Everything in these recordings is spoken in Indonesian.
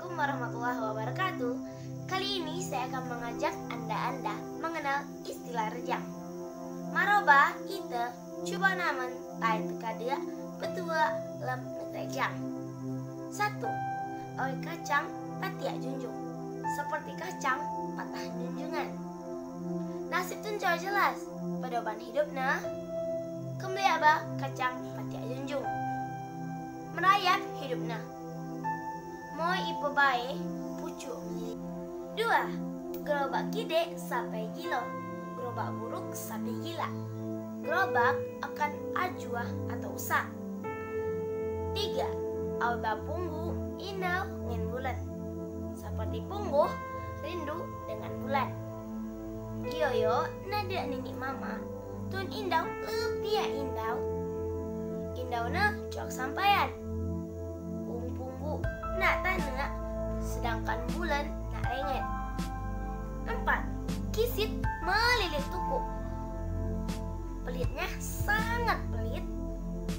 Assalamualaikum warahmatullahi wabarakatuh. Kali ini saya akan mengajak Anda mengenal istilah rejang. Maroba ite coba namen tai tekadea betua lem rejang. 1. Awi kacang patia junjung, seperti kacang patah junjungan. Nasib tun jauh jelas, pedoban hidupna kembali aba kacang patia junjung. Merayap hidupna moy ipo bae pucuk. 2. Gerobak gede sampai gilo, gerobak buruk sampai gila. Gerobak akan ajuah atau usah. 3. Alba punggu indah dengan bulan, seperti pungguh rindu dengan bulan. Yoyo nada nini mama tun indau epia indau. Indauna cok sampaian. Punggu nak tanah, sedangkan bulan nak renget. 4. Kisit melilit tuku, pelitnya sangat pelit.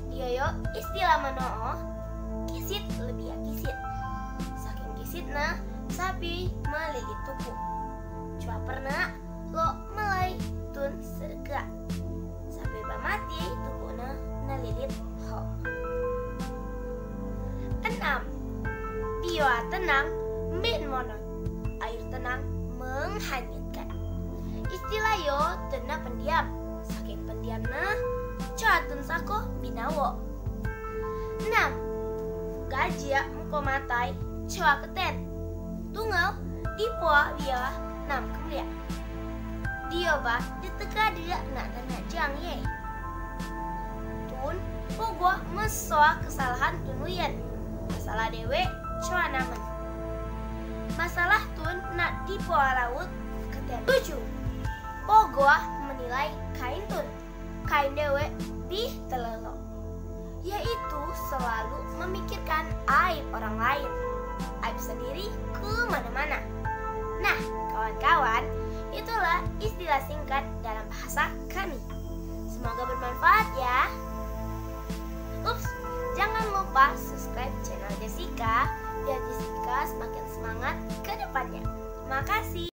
Yoyo istilah manoo, kisit lebih ya kisit. Saking kisitna sapi melilit tuku. Cua pernah lo melai tun sedekah, sapi bamati tukuna nalilit ho. 6. Bioa tenang mbit monon, air tenang menghanyutkan. Istilah yo tena pendiam, saking pendiamna catun sako binawo. 6. Gajia mko matai coa keten, tungau dipoa biawa nam kemulia. Dioba diteka dia nak tena jang ye. Tun pogwa mesoa kesalahan tunuyan, masalah dewe coa namen. Masalah tun nak dipoa laut keten. 7. Pogwa menilai kain tun, kain dewe bih telelo, yaitu selalu memikirkan aib orang lain, aib sendiri ke mana-mana. Nah, kawan-kawan, itulah istilah singkat dalam bahasa kami. Semoga bermanfaat ya. Ups, jangan lupa subscribe channel Jessica biar Jessica semakin semangat ke depannya. Terima kasih.